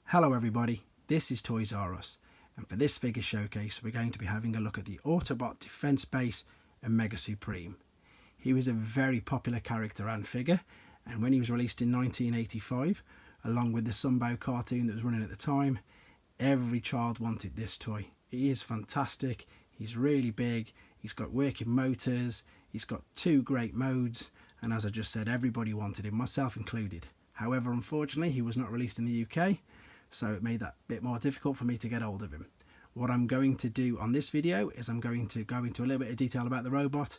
Hello everybody, this is Toys R Us, and for this figure showcase we're going to be having a look at the Autobot Defense Base and Mega Supreme. He was a very popular character and figure, and when he was released in 1985, along with the Sunbow cartoon that was running at the time, every child wanted this toy. He is fantastic, he's really big, he's got working motors, he's got two great modes, and as I just said, everybody wanted him, myself included. However, unfortunately, he was not released in the UK, so it made that bit more difficult for me to get hold of him. What I'm going to do on this video is I'm going to go into a little bit of detail about the robot,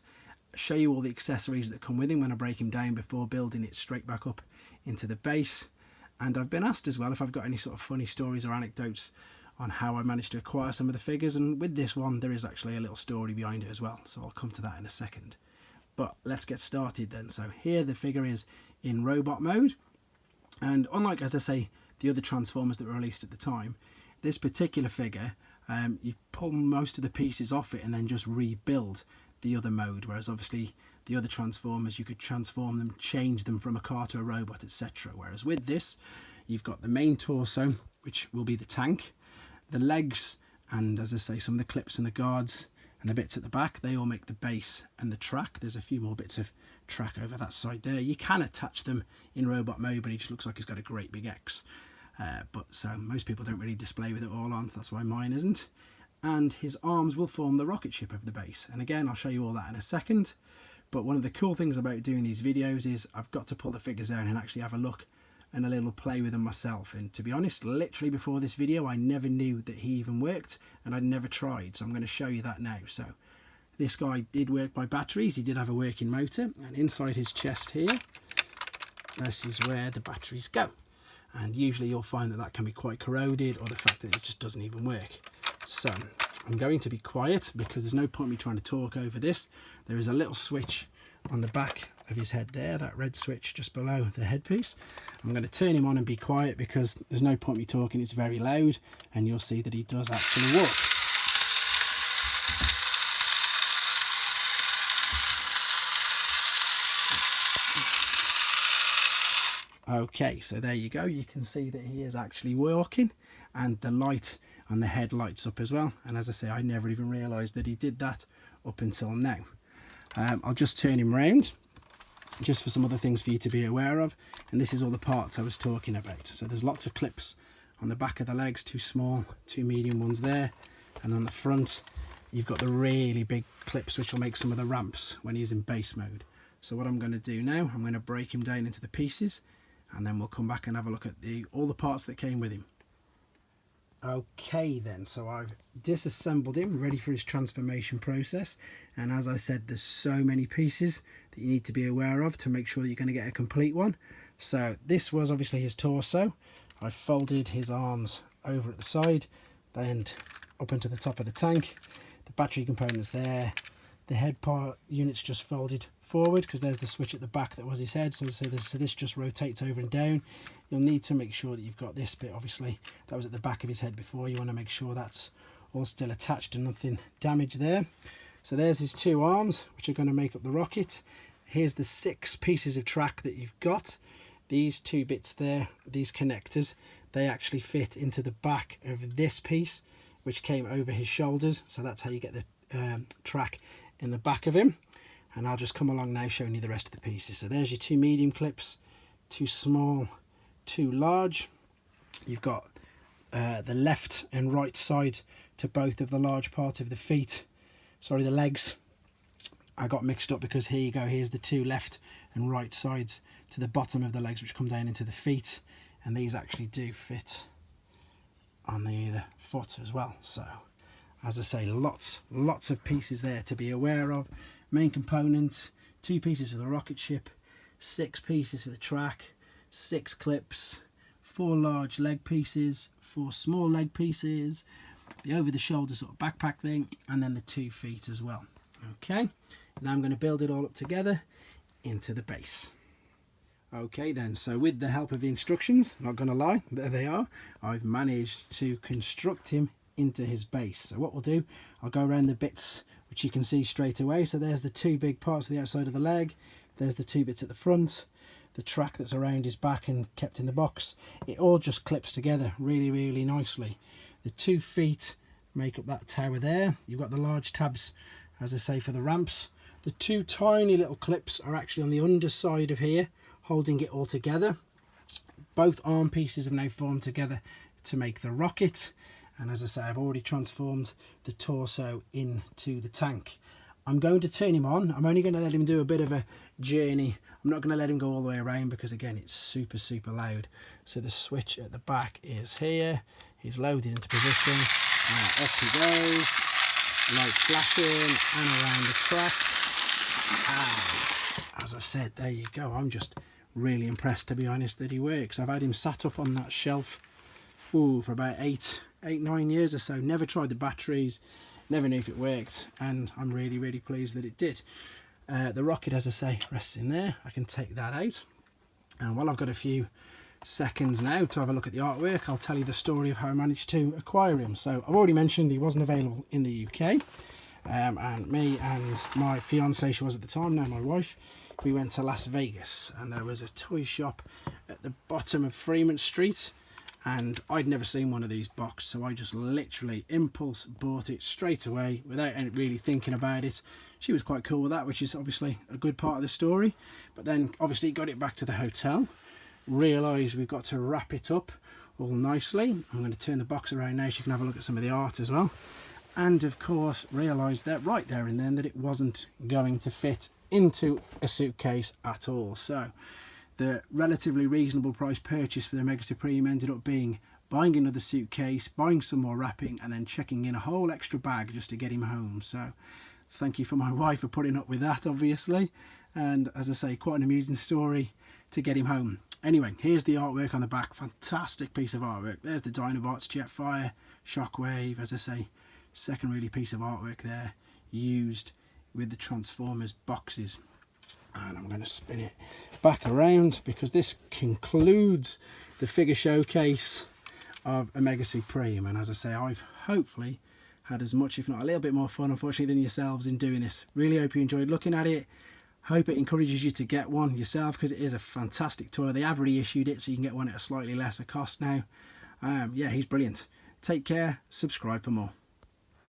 show you all the accessories that come with him when I break him down before building it straight back up into the base. And I've been asked as well if I've got any sort of funny stories or anecdotes on how I managed to acquire some of the figures, and with this one there is actually a little story behind it as well, so I'll come to that in a second. But let's get started then. So here the figure is in robot mode, and unlike, as I say, the other Transformers that were released at the time, this particular figure, you pull most of the pieces off it and then just rebuild the other mode, whereas obviously the other Transformers you could transform them, change them from a car to a robot, etc. Whereas with this you've got the main torso, which will be the tank, the legs, and as I say, some of the clips and the guards and the bits at the back, they all make the base and the track. There's a few more bits of track over that side there. You can attach them in robot mode, but he just looks like he's got a great big X. But so most people don't really display with it all on, so that's why mine isn't. And his arms will form the rocket ship of the base, and again I'll show you all that in a second. But one of the cool things about doing these videos is I've got to pull the figures down and actually have a look and a little play with them myself. And to be honest, literally before this video I never knew that he even worked, and I'd never tried, so I'm going to show you that now. So this guy did work by batteries, he did have a working motor, and inside his chest here, this is where the batteries go. And usually you'll find that that can be quite corroded, or the fact that it just doesn't even work. So I'm going to be quiet because there's no point me trying to talk over this. There is a little switch on the back of his head there, that red switch just below the headpiece. I'm going to turn him on and be quiet because there's no point me talking, it's very loud, and you'll see that he does actually work. Okay, so there you go, you can see that he is actually working, and the light on the head lights up as well. And as I say, I never even realised that he did that up until now. I'll just turn him round just for some other things for you to be aware of, and this is all the parts I was talking about. So there's lots of clips on the back of the legs, two small, two medium ones there, and on the front you've got the really big clips which will make some of the ramps when he's in base mode. So what I'm going to do now, I'm going to break him down into the pieces, and then we'll come back and have a look at all the parts that came with him. Okay then, so I've disassembled him, ready for his transformation process, and as I said, there's so many pieces that you need to be aware of to make sure that you're going to get a complete one. So this was obviously his torso. I folded his arms over at the side, then up into the top of the tank, the battery components there, the head part units just folded forward because there's the switch at the back that was his head, so this just rotates over and down. You'll need to make sure that you've got this bit, obviously that was at the back of his head before, you want to make sure that's all still attached and nothing damaged there. So there's his two arms which are going to make up the rocket. Here's the 6 pieces of track that you've got. These two bits there, these connectors, they actually fit into the back of this piece which came over his shoulders, so that's how you get the track in the back of him. And I'll just come along now showing you the rest of the pieces. So there's your 2 medium clips, 2 small, 2 large. You've got the left and right side to both of the large part of the feet, sorry, the legs. I got mixed up because here you go, here's the 2 left and right sides to the bottom of the legs which come down into the feet, and these actually do fit on the foot as well. So as I say, lots of pieces there to be aware of. Main component, 2 pieces for the rocket ship, 6 pieces for the track, 6 clips, 4 large leg pieces, 4 small leg pieces, the over the shoulder sort of backpack thing, and then the 2 feet as well. Okay, now I'm going to build it all up together into the base. Okay then, so with the help of the instructions, not going to lie, there they are, I've managed to construct him into his base. So what we'll do, I'll go around the bits which you can see straight away. So there's the 2 big parts of the outside of the leg, there's the 2 bits at the front, the track that's around his back and kept in the box, it all just clips together really, really nicely. The 2 feet make up that tower there. You've got the large tabs, as I say, for the ramps. The 2 tiny little clips are actually on the underside of here, holding it all together. Both arm pieces have now formed together to make the rocket. And as I say, I've already transformed the torso into the tank. I'm going to turn him on. I'm only going to let him do a bit of a journey. I'm not going to let him go all the way around because, again, it's super, super loud. So the switch at the back is here. He's loaded into position. Up he goes. Light flashing and around the track. As I said, there you go. I'm just really impressed, to be honest, that he works. I've had him sat up on that shelf for about 8-9 years or so. Never tried the batteries, never knew if it worked, and I'm really, really pleased that it did. The rocket, as I say, rests in there. I can take that out, and while I've got a few seconds now to have a look at the artwork, I'll tell you the story of how I managed to acquire him. So I've already mentioned he wasn't available in the UK, and me and my fiancée, she was at the time, now my wife, we went to Las Vegas, and there was a toy shop at the bottom of Fremont Street, and I'd never seen one of these boxed, so I just literally impulse bought it straight away without really thinking about it. She was quite cool with that, which is obviously a good part of the story. But then obviously got it back to the hotel, realised we've got to wrap it up all nicely. I'm going to turn the box around now so you can have a look at some of the art as well. And of course realised that right there and then that it wasn't going to fit into a suitcase at all. So the relatively reasonable price purchase for the Mega Supreme ended up being buying another suitcase, buying some more wrapping, and then checking in a whole extra bag just to get him home. So thank you for my wife for putting up with that, obviously. And as I say, quite an amusing story to get him home. Anyway, here's the artwork on the back. Fantastic piece of artwork. There's the Dinobots, Jetfire, Shockwave. As I say, second really piece of artwork there, used with the Transformers boxes. And I'm going to spin it back around because this concludes the figure showcase of a Mega Supreme. And as I say, I've hopefully had as much, if not a little bit more fun, unfortunately, than yourselves in doing this. Really hope you enjoyed looking at it. Hope it encourages you to get one yourself because it is a fantastic toy. They have reissued it so you can get one at a slightly lesser cost now. Yeah, he's brilliant. Take care, subscribe for more.